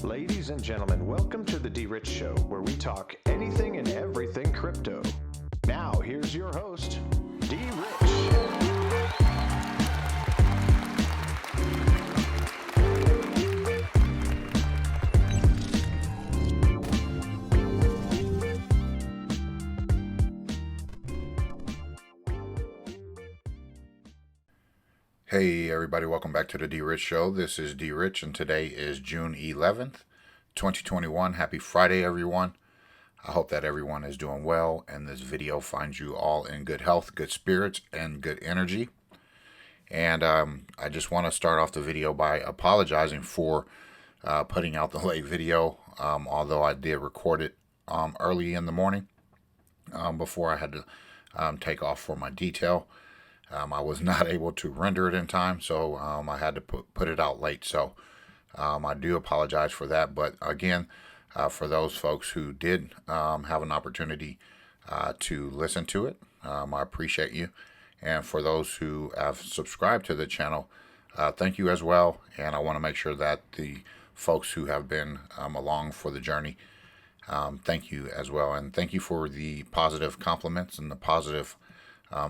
Ladies and gentlemen, welcome to the DRich Show, where we talk anything and everything crypto. Now, here's your host, DRich. Hey everybody, welcome back to the DRich Show. This is DRich and today is June 11th, 2021. Happy Friday everyone. I hope that everyone is doing well and this video finds you all in good health, good spirits, and good energy. And I just want to start off the video by apologizing for putting out the late video, although I did record it early in the morning before I had to take off for my detail. I was not able to render it in time, so I had to put it out late. So I do apologize for that. But again, for those folks who did have an opportunity to listen to it, I appreciate you. And for those who have subscribed to the channel, thank you as well. And I want to make sure that the folks who have been along for the journey, thank you as well. And thank you for the positive compliments and the positive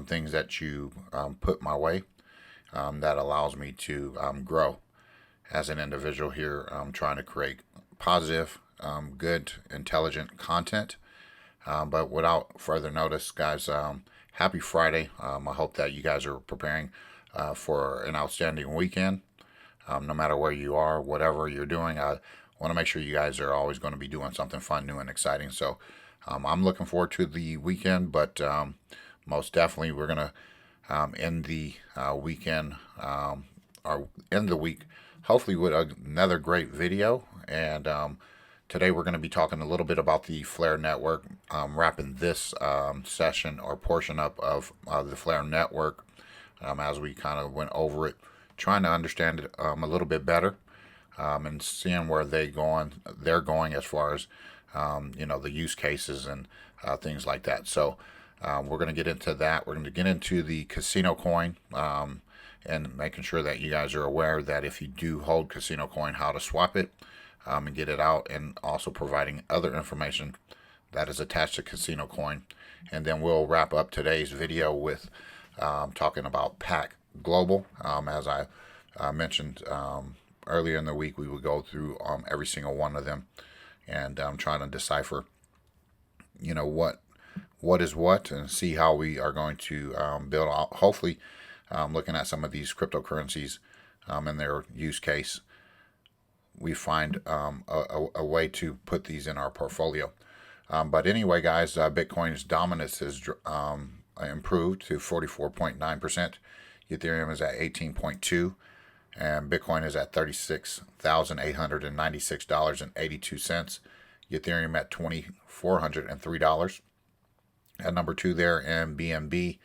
things that you put my way. That allows me to grow as an individual here. I'm trying to create positive, good, intelligent content. But without further notice, guys, happy Friday. I hope that you guys are preparing for an outstanding weekend. No matter where you are, whatever you're doing, I want to make sure you guys are always going to be doing something fun, new, and exciting. So I'm looking forward to the weekend, but most definitely we're going to end the weekend or end the week hopefully with another great video. And today we're going to be talking a little bit about the Flare network, wrapping this session or portion up of the Flare network as we kind of went over it, trying to understand it a little bit better and seeing where they're going as far as the use cases and things like that. So we're going to get into that. We're going to get into the CasinoCoin and making sure that you guys are aware that if you do hold CasinoCoin, how to swap it and get it out, and also providing other information that is attached to CasinoCoin. And then we'll wrap up today's video with talking about Pack Global. As I mentioned earlier in the week, we would go through every single one of them and trying to decipher, what is what, and see how we are going to build out, hopefully looking at some of these cryptocurrencies and their use case, we find a way to put these in our portfolio. But anyway, guys, Bitcoin's dominance has improved to 44.9%. Ethereum is at 18.2%, and Bitcoin is at $36,896.82. Ethereum at $2,403. At number 2 there, and BNB,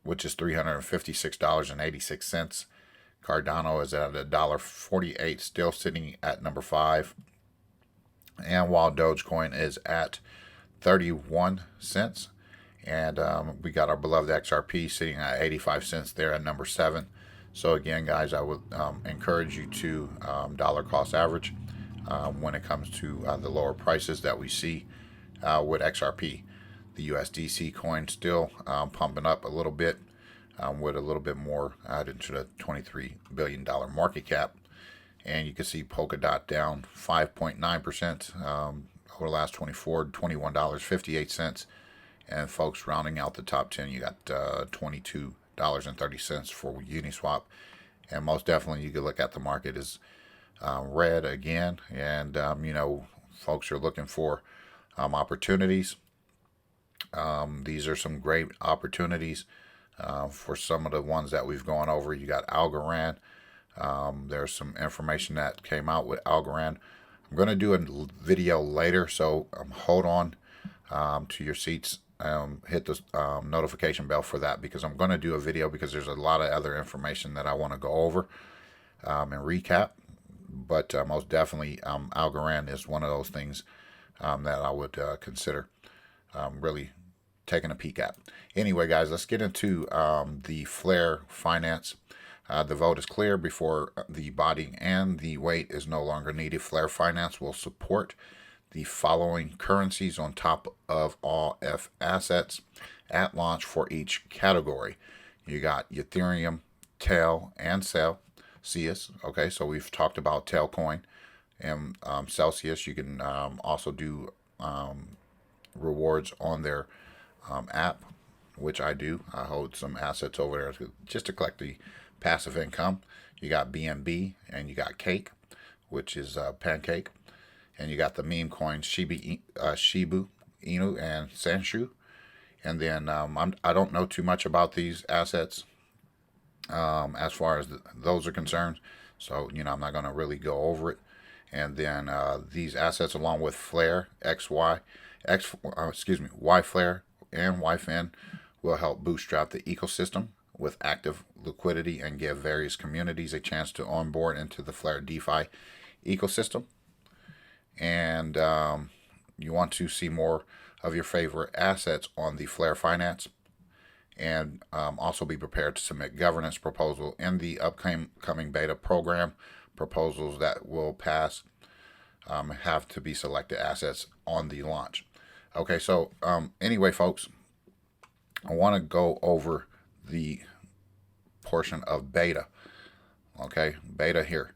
which is $356.86. Cardano is at $1.48, still sitting at number 5. And while Dogecoin is at 31 cents. And we got our beloved XRP sitting at 85 cents there at number 7. So again, guys, I would encourage you to dollar cost average when it comes to the lower prices that we see with XRP. The USDC coin still pumping up a little bit with a little bit more added to the $23 billion market cap. And you can see Polkadot down 5.9% over the last 24, $21.58. And folks, rounding out the top 10, you got $22.30 for Uniswap. And most definitely you can look at the market as red again. And, folks are looking for opportunities. These are some great opportunities for some of the ones that we've gone over. You got Algorand. There's some information that came out with Algorand. I'm going to do a video later, so hold on to your seats. Hit the notification bell for that, because I'm going to do a video, because there's a lot of other information that I want to go over and recap. But most definitely, Algorand is one of those things that I would consider really taking a peek at. Anyway, guys, let's get into the Flare finance. The vote is clear before the body and the wait is no longer needed. Flare Finance will support the following currencies on top of all F assets at launch for each category. You got Ethereum, Tail, and Celsius. Okay, so we've talked about Tailcoin and Celsius. You can also do rewards on their app, which I do. I hold some assets over there just to collect the passive income. You got BNB and you got Cake, which is Pancake, and you got the meme coins Shibu, Inu, and Sanshu. And then I don't know too much about these assets as far as those are concerned, so I'm not going to really go over it. And then these assets, along with Flare, YFlare, and YFin, will help bootstrap the ecosystem with active liquidity and give various communities a chance to onboard into the Flare DeFi ecosystem. And you want to see more of your favorite assets on the Flare Finance, and also be prepared to submit governance proposal in the upcoming beta program. Proposals that will pass have to be selected assets on the launch. Okay, so anyway, folks, I want to go over the portion of beta. Okay, beta here.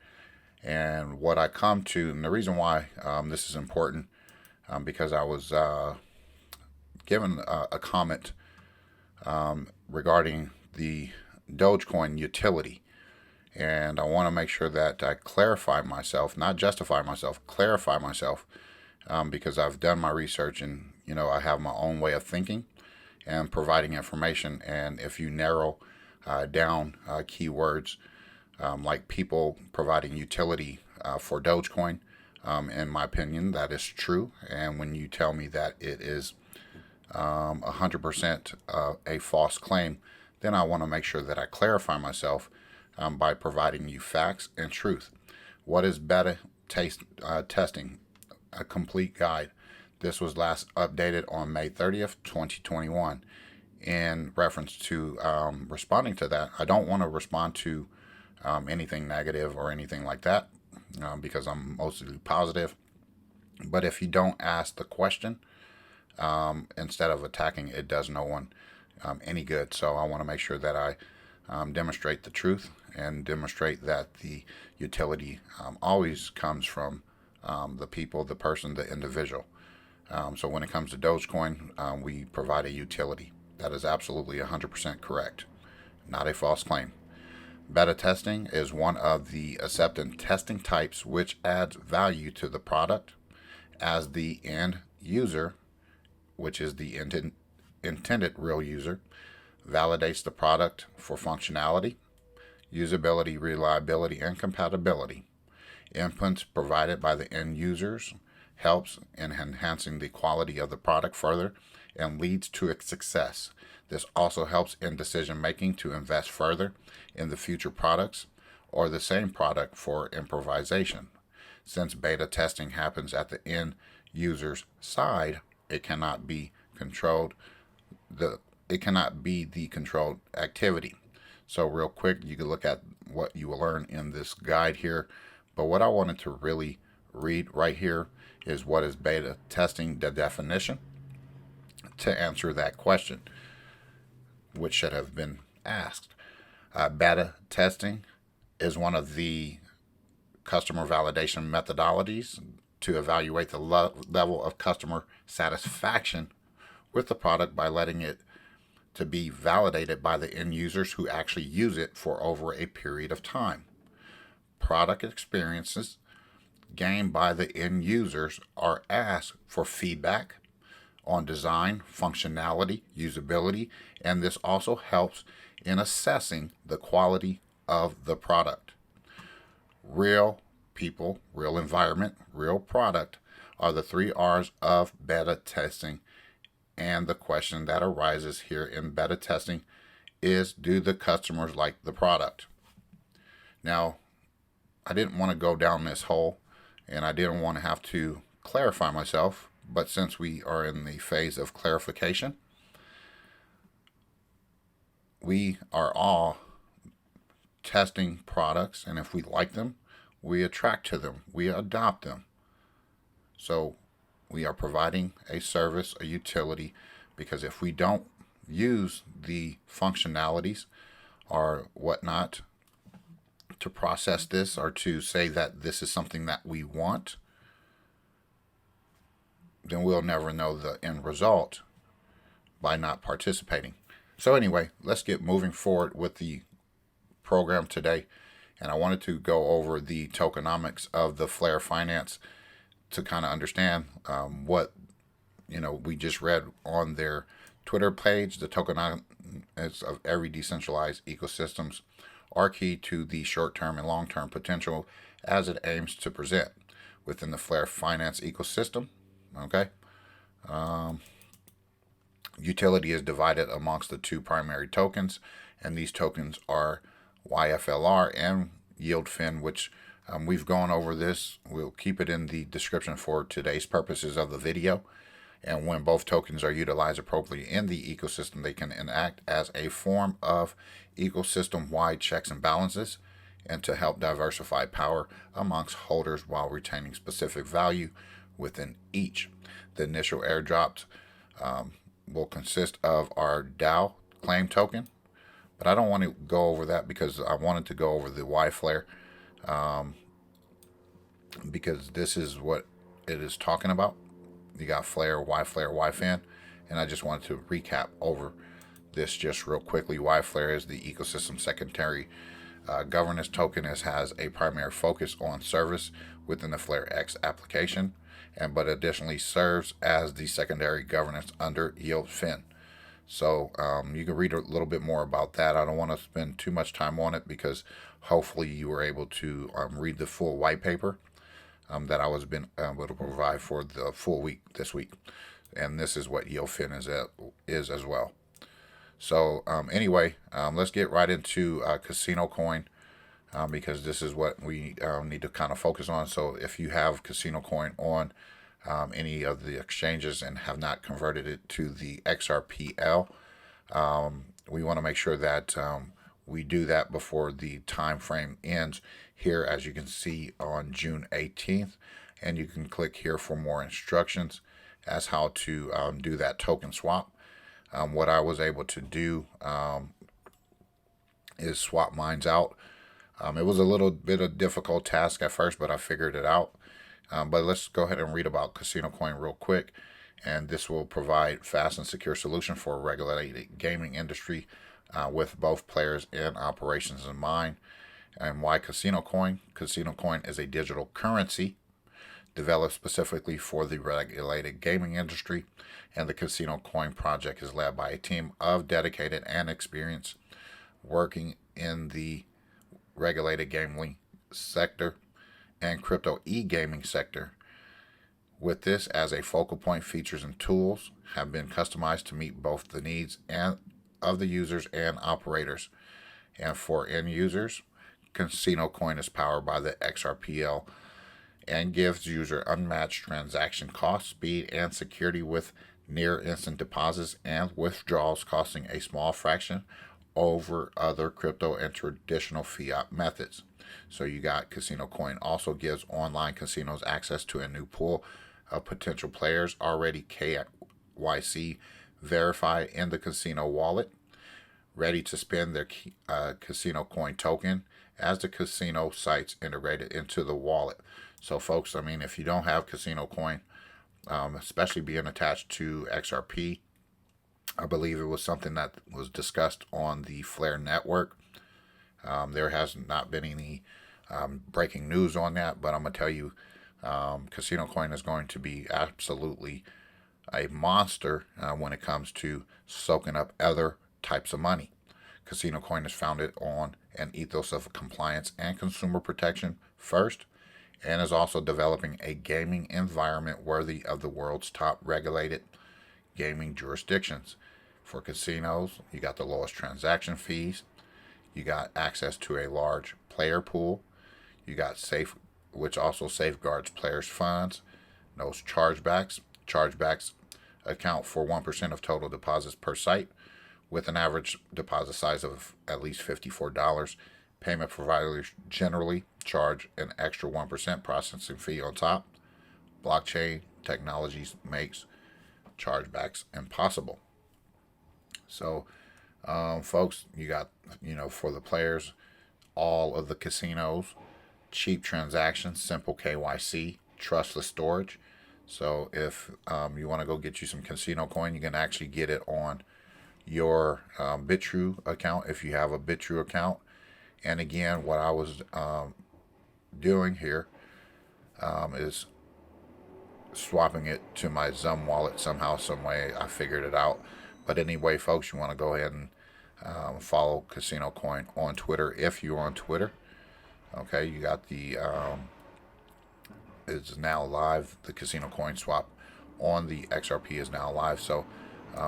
And what I come to, and the reason why this is important, because I was given a comment regarding the Dogecoin utility. And I want to make sure that I clarify myself, not justify myself, clarify myself, because I've done my research and, I have my own way of thinking and providing information. And if you narrow down keywords like people providing utility for Dogecoin, in my opinion, that is true. And when you tell me that it is 100% a false claim, then I want to make sure that I clarify myself by providing you facts and truth. What is beta testing? A complete guide. This was last updated on May 30th, 2021. In reference to responding to that, I don't want to respond to anything negative or anything like that because I'm mostly positive. But if you don't ask the question, instead of attacking, it does no one any good. So I want to make sure that I demonstrate the truth and demonstrate that the utility always comes from the people, the person, the individual. So when it comes to Dogecoin, we provide a utility. That is absolutely 100% correct. Not a false claim. Beta testing is one of the acceptance testing types which adds value to the product as the end user, which is the intended real user, validates the product for functionality, usability, reliability, and compatibility. Inputs provided by the end users helps in enhancing the quality of the product further and leads to its success. This also helps in decision making to invest further in the future products or the same product for improvisation. Since beta testing happens at the end user's side, it cannot be the controlled activity. So real quick, you can look at what you will learn in this guide here. But what I wanted to really read right here is what is beta testing, the definition, to answer that question, which should have been asked. Beta testing is one of the customer validation methodologies to evaluate the level of customer satisfaction with the product by letting it to be validated by the end users who actually use it for over a period of time. Product experiences gained by the end users are asked for feedback on design, functionality, usability, and this also helps in assessing the quality of the product. Real people, real environment, real product are the 3 R's of beta testing. And the question that arises here in beta testing is, do the customers like the product? Now, I didn't want to go down this hole and I didn't want to have to clarify myself, but since we are in the phase of clarification, we are all testing products, and if we like them, we attract to them, we adopt them. So we are providing a service, a utility, because if we don't use the functionalities or whatnot to process this or to say that this is something that we want, then we'll never know the end result by not participating. So anyway, let's get moving forward with the program today. And I wanted to go over the tokenomics of the Flare Finance to kind of understand what we just read on their Twitter page. The tokenomics of every decentralized ecosystems are key to the short-term and long-term potential as it aims to present within the Flare Finance ecosystem. Okay. Utility is divided amongst the two primary tokens, and these tokens are YFLR and YieldFin, which we've gone over this. We'll keep it in the description for today's purposes of the video. And when both tokens are utilized appropriately in the ecosystem, they can enact as a form of ecosystem-wide checks and balances, and to help diversify power amongst holders while retaining specific value within each. The initial airdrops will consist of our DAO claim token, but I don't want to go over that because I wanted to go over the YFlare because this is what it is talking about. You got Flare, YFin, and I just wanted to recap over this just real quickly. YFlare is the ecosystem secondary governance token. It has a primary focus on service within the Flare X application, but additionally serves as the secondary governance under YieldFin. So you can read a little bit more about that. I don't want to spend too much time on it because hopefully you were able to read the full white paper that I was been able to provide for the full week this week. And this is what YieldFin is as well. So anyway, let's get right into CasinoCoin because this is what we need to kind of focus on. So if you have CasinoCoin on any of the exchanges and have not converted it to the XRPL, we want to make sure that we do that before the time frame ends here, as you can see, on June 18th. And you can click here for more instructions as how to do that token swap. What I was able to do is swap mines out. It was a little bit of a difficult task at first, but I figured it out. But let's go ahead and read about CasinoCoin real quick. And this will provide fast and secure solution for a regulated gaming industry with both players and operations in mind. And why CasinoCoin? CasinoCoin is a digital currency developed specifically for the regulated gaming industry, and the CasinoCoin project is led by a team of dedicated and experienced working in the regulated gambling sector and crypto e-gaming sector. With this as a focal point, features and tools have been customized to meet both the needs and of the users and operators. And for end users, CasinoCoin is powered by the XRPL and gives user unmatched transaction cost, speed, and security with near instant deposits and withdrawals costing a small fraction over other crypto and traditional fiat methods. So you got CasinoCoin also gives online casinos access to a new pool of potential players already KYC verified in the casino wallet, ready to spend their CasinoCoin token as the casino sites integrated into the wallet. So folks, I mean, if you don't have CasinoCoin, especially being attached to XRP, I believe it was something that was discussed on the Flare network. There has not been any breaking news on that, but I'm going to tell you, CasinoCoin is going to be absolutely a monster when it comes to soaking up other types of money. CasinoCoin is founded on an ethos of compliance and consumer protection first, and is also developing a gaming environment worthy of the world's top regulated gaming jurisdictions. For casinos, you got the lowest transaction fees, you got access to a large player pool, you got safe, which also safeguards players' funds, no chargebacks. Chargebacks account for 1% of total deposits per site, with an average deposit size of at least $54 Payment providers generally charge an extra 1% processing fee on top. Blockchain technologies makes chargebacks impossible. So, folks, you got, for the players, all of the casinos, cheap transactions, simple KYC, trustless storage. So if you want to go get you some CasinoCoin, you can actually get it on your BitTrue account if you have a BitTrue account. And again, what I was doing here is swapping it to my Zum wallet somehow, some way. I figured it out. But anyway, folks, you want to go ahead and follow CasinoCoin on Twitter if you're on Twitter. Okay, you got the it's now live. The CasinoCoin swap on the XRP is now live. So,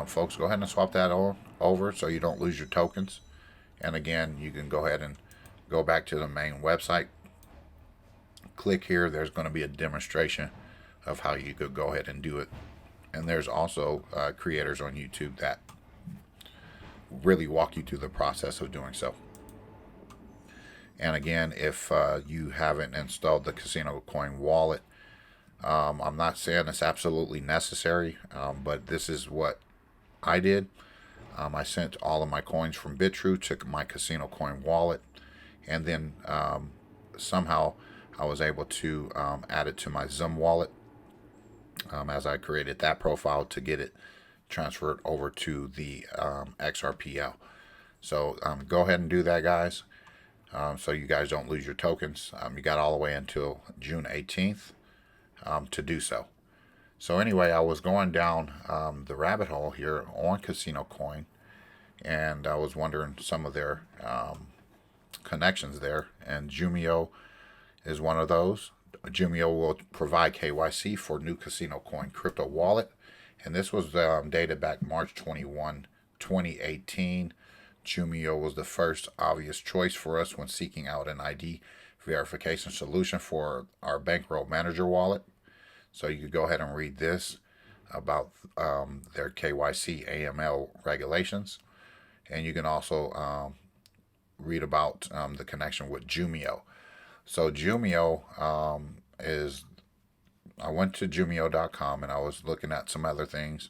folks, go ahead and swap that over so you don't lose your tokens. And again, you can go ahead and go back to the main website. Click here. There's going to be a demonstration of how you could go ahead and do it. And there's also creators on YouTube that really walk you through the process of doing so. And again, if you haven't installed the CasinoCoin wallet, I'm not saying it's absolutely necessary, but this is what I did. I sent all of my coins from BitTrue to my CasinoCoin wallet, and then somehow I was able to add it to my Zum wallet as I created that profile to get it transferred over to the XRPjoe. So go ahead and do that, guys. So you guys don't lose your tokens. You got all the way until June 18th to do so. So anyway, I was going down the rabbit hole here on CasinoCoin, and I was wondering some of their connections there. And Jumio is one of those. Jumio will provide KYC for new CasinoCoin crypto wallet. And this was dated back March 21, 2018. Jumio was the first obvious choice for us when seeking out an ID verification solution for our Bankroll Manager wallet. So you could go ahead and read this about their KYC AML regulations. And you can also read about the connection with Jumio. So Jumio is, I went to Jumio.com and I was looking at some other things.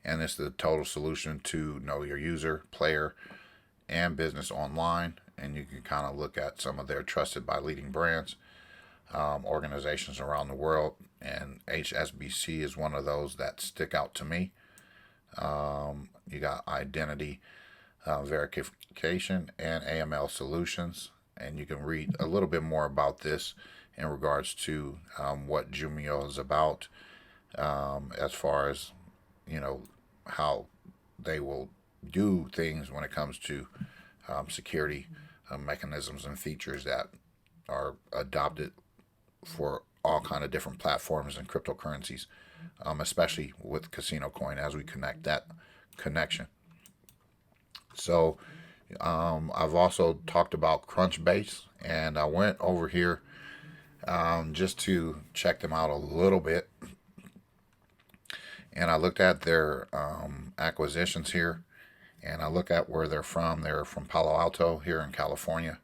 And it's the total solution to know your user, player, and business online. And you can kind of look at some of their trusted by leading brands, organizations around the world. And HSBC is one of those that stick out to me. You got identity verification and AML solutions. And you can read a little bit more about this in regards to what Jumio is about, as far as, how they will do things when it comes to security mechanisms and features that are adopted for all kind of different platforms and cryptocurrencies, especially with CasinoCoin as we connect that connection. So I've also talked about Crunchbase, and I went over here just to check them out a little bit. And I looked at their acquisitions here, and I look at where they're from. They're from Palo Alto here in California.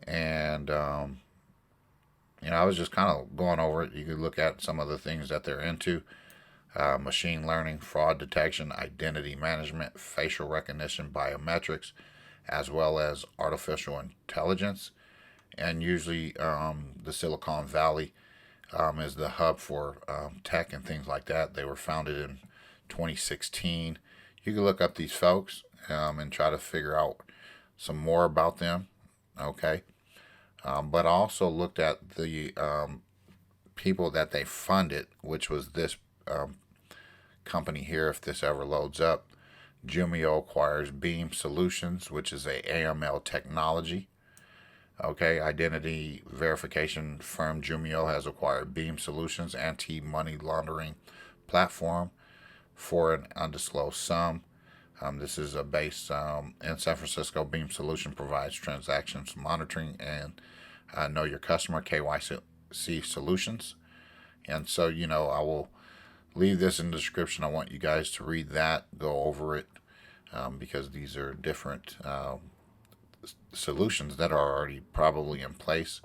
And, I was just kind of going over it. You could look at some of the things that they're into. Machine learning, fraud detection, identity management, facial recognition, biometrics, as well as artificial intelligence. And usually the Silicon Valley is the hub for tech and things like that. They were founded in 2016. You can look up these folks and try to figure out some more about them. Okay. But I also looked at the people that they funded, which was this company here. If this ever loads up, Jumio acquires Beam Solutions, which is a AML technology. Okay, identity verification firm Jumio has acquired Beam Solutions anti-money laundering platform for an undisclosed sum. This is a base in San Francisco. Beam Solution provides transactions monitoring and know your customer KYC solutions. And so, I will leave this in the description. I want you guys to read that, go over it, because these are different solutions that are already probably in place.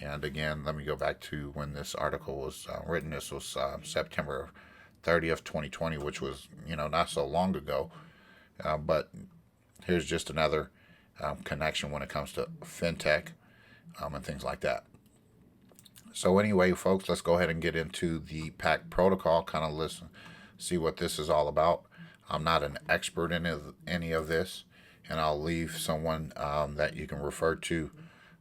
And again, let me go back to when this article was written. This was September 30th, 2020, which was, not so long ago. But here's just another connection when it comes to fintech and things like that. So anyway, folks, let's go ahead and get into the PAC protocol, kind of listen, see what this is all about. I'm not an expert in any of this, and I'll leave someone that you can refer to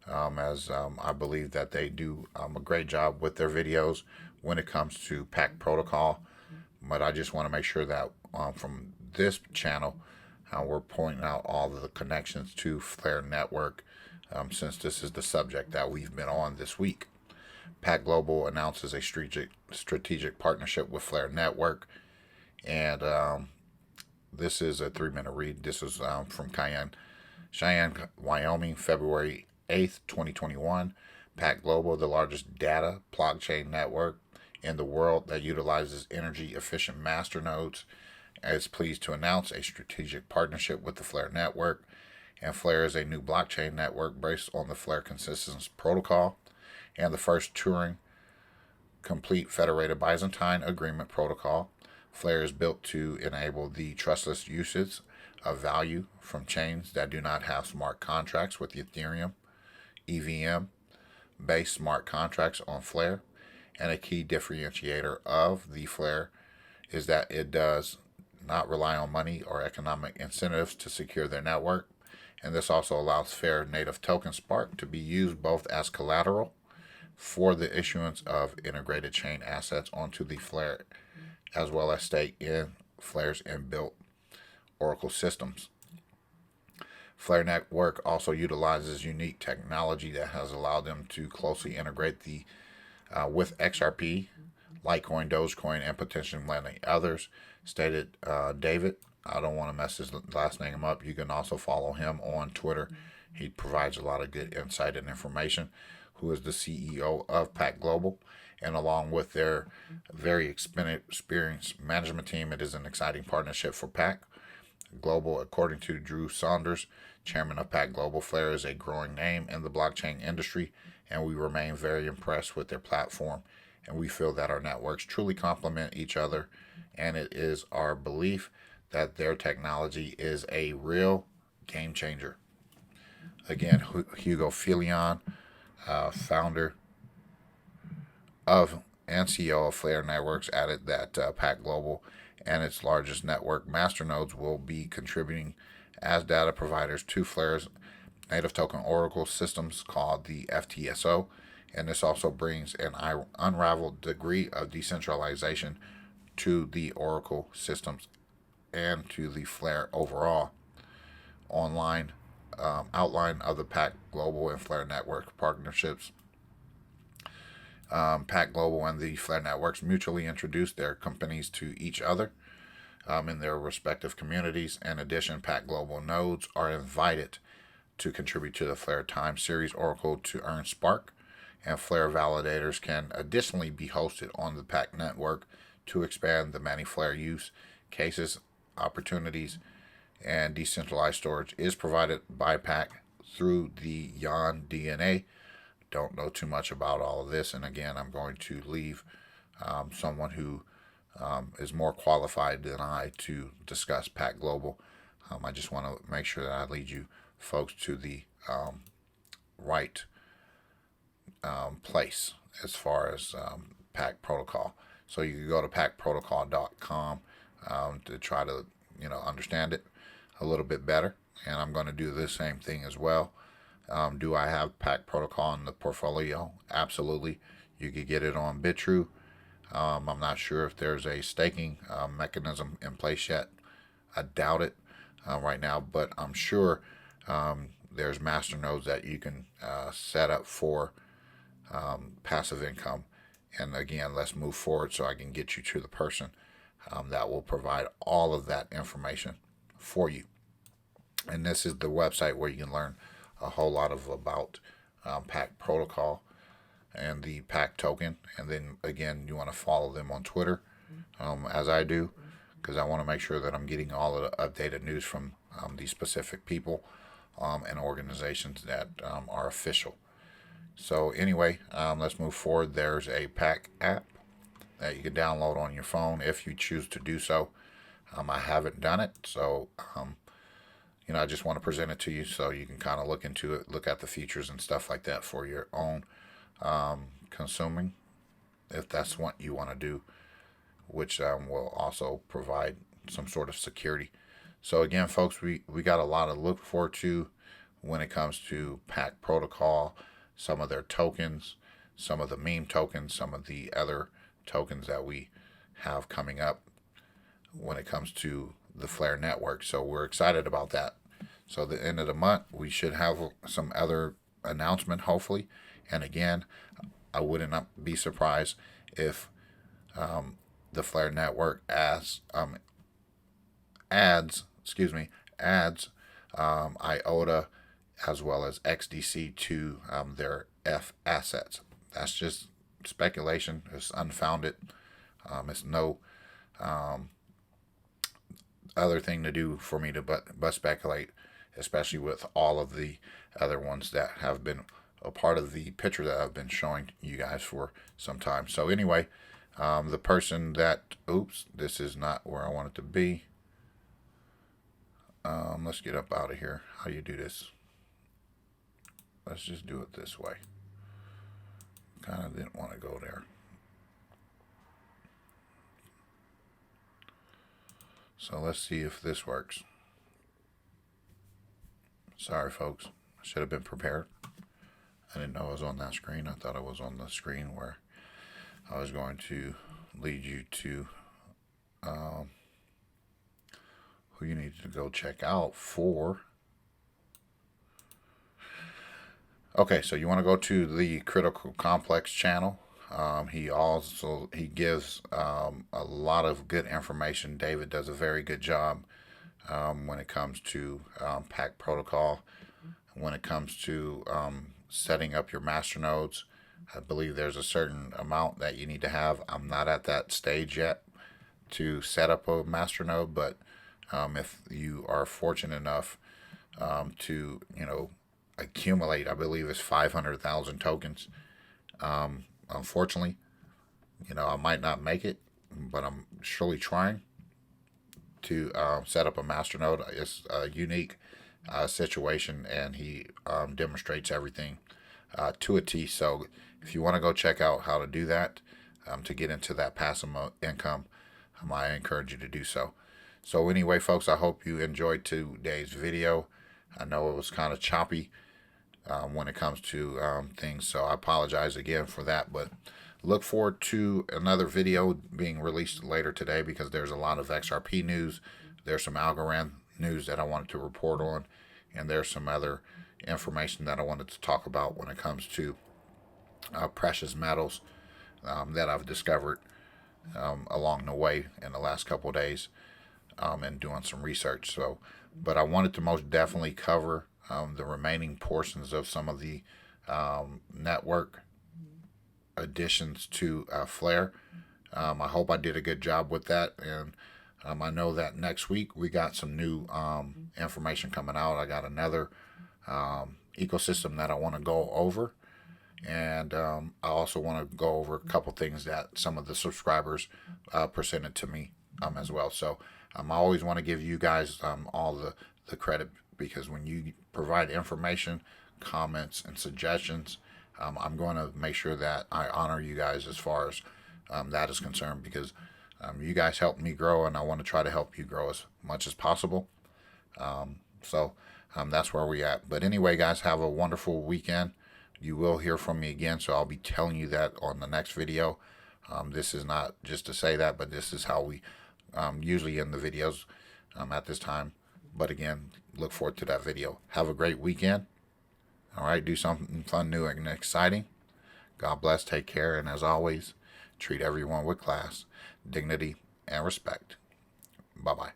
as I believe that they do a great job with their videos when it comes to PAC protocol. But I just want to make sure that from this channel, we're pointing out all of the connections to Flare Network, since this is the subject that we've been on this week. PAC Global announces a strategic partnership with Flare Network, and this is a 3-minute read. This is from Cheyenne, Wyoming, February 8th, 2021. PAC Global, the largest data blockchain network in the world that utilizes energy-efficient masternodes, is pleased to announce a strategic partnership with the Flare Network. And Flare is a new blockchain network based on the Flare Consensus Protocol and the first Turing complete federated Byzantine agreement protocol. Flare is built to enable the trustless usage of value from chains that do not have smart contracts with Ethereum, EVM-based smart contracts on Flare. And a key differentiator of the Flare is that it does not rely on money or economic incentives to secure their network. And this also allows Flare native token Spark to be used both as collateral for the issuance of integrated chain assets onto the Flare, as well as stake in Flare's inbuilt Oracle systems. Flare Network also utilizes unique technology that has allowed them to closely integrate with XRP, Litecoin, Dogecoin, and potentially many others, stated David. I don't want to mess his last name up. You can also follow him on Twitter. He provides a lot of good insight and information, who is the CEO of PAC Global. And along with their very experienced management team, it is an exciting partnership for PAC Global. According to Drew Saunders, chairman of PAC Global, Flare is a growing name in the blockchain industry, and we remain very impressed with their platform. And we feel that our networks truly complement each other, and it is our belief that their technology is a real game changer. Again, Hugo Filion, founder of and CEO of Flare Networks, added that PAC Global and its largest network, masternodes, will be contributing as data providers to Flare's native token Oracle systems called the FTSO. And this also brings an unrivaled degree of decentralization to the Oracle systems and to the Flare overall. Online outline of the PAC Global and Flare Network partnerships. PAC Global and the Flare Networks mutually introduced their companies to each other in their respective communities. In addition, PAC Global nodes are invited to contribute to the Flare Time Series Oracle to earn Spark, and Flare validators can additionally be hosted on the PAC network to expand the many Flare use cases, opportunities, and decentralized storage is provided by PAC through the Yon DNA. Don't know too much about all of this, and again, I'm going to leave someone who is more qualified than I to discuss PAC Global. I just want to make sure that I lead you folks to the right place as far as PAC protocol. So you can go to pacprotocol.com to try to understand it a little bit better, and I'm going to do the same thing as well. Do I have PAC protocol in the portfolio? Absolutely. You could get it on BitTrue. I'm not sure if there's a staking mechanism in place yet. I doubt it right now, but I'm sure there's masternodes that you can set up for passive income. And again, let's move forward so I can get you to the person that will provide all of that information for you. And this is the website where you can learn a whole lot about PAC protocol and the PAC token. And then again, you want to follow them on Twitter, as I do, because I want to make sure that I'm getting all of the updated news from these specific people and organizations that are official. So anyway, let's move forward. There's a pack app that you can download on your phone if you choose to do so. I haven't done it, so I just want to present it to you so you can kind of look into it, look at the features and stuff like that for your own consuming, if that's what you want to do, which will also provide some sort of security. So again, folks, we got a lot to look forward to when it comes to Pack Protocol, some of their tokens, some of the meme tokens, some of the other tokens that we have coming up when it comes to the Flare network. So we're excited about that. So the end of the month, we should have some other announcement, hopefully. And again, I wouldn't be surprised if the Flare network adds IOTA as well as XDC to their F assets. That's just speculation. It's unfounded. It's no other thing to do for me to but speculate, especially with all of the other ones that have been a part of the picture that I've been showing you guys for some time. So anyway, the person that, this is not where I want it to be. Let's get up out of here. How do you do this? Let's just do it this way. Kind of didn't want to go there. So let's see if this works. Sorry, folks. I should have been prepared. I didn't know I was on that screen. I thought I was on the screen where I was going to lead you to who you need to go check out for. Okay, so you want to go to the Critical Complex channel. He gives a lot of good information. David does a very good job when it comes to Pack Protocol. When it comes to setting up your masternodes, I believe there's a certain amount that you need to have. I'm not at that stage yet to set up a masternode, but if you are fortunate enough to accumulate, I believe it's 500,000 tokens. Unfortunately, I might not make it, but I'm surely trying to set up a masternode. It's a unique situation, and he demonstrates everything to a T. So if you want to go check out how to do that, to get into that passive income, I encourage you to do so. So anyway, folks, I hope you enjoyed today's video. I know it was kind of choppy when it comes to things, so I apologize again for that, but look forward to another video being released later today, because there's a lot of XRP news. There's some algorithm news that I wanted to report on, and there's some other information that I wanted to talk about when it comes to precious metals that I've discovered along the way in the last couple of days and doing some research. So, but I wanted to most definitely cover the remaining portions of some of the network additions to Flare. I hope I did a good job with that, and I know that next week we got some new information coming out. I got another ecosystem that I want to go over, and I also want to go over a couple things that some of the subscribers presented to me as well. So I always want to give you guys all the credit, because when you provide information, comments, and suggestions, I'm going to make sure that I honor you guys as far as that is concerned, because you guys help me grow, and I want to try to help you grow as much as possible. So that's where we're at. But anyway, guys, have a wonderful weekend. You will hear from me again, so I'll be telling you that on the next video. This is not just to say that, but this is how we usually end the videos at this time. But again, look forward to that video. Have a great weekend. All right, do something fun, new, and exciting. God bless, take care, and as always, treat everyone with class, dignity, and respect. Bye-bye.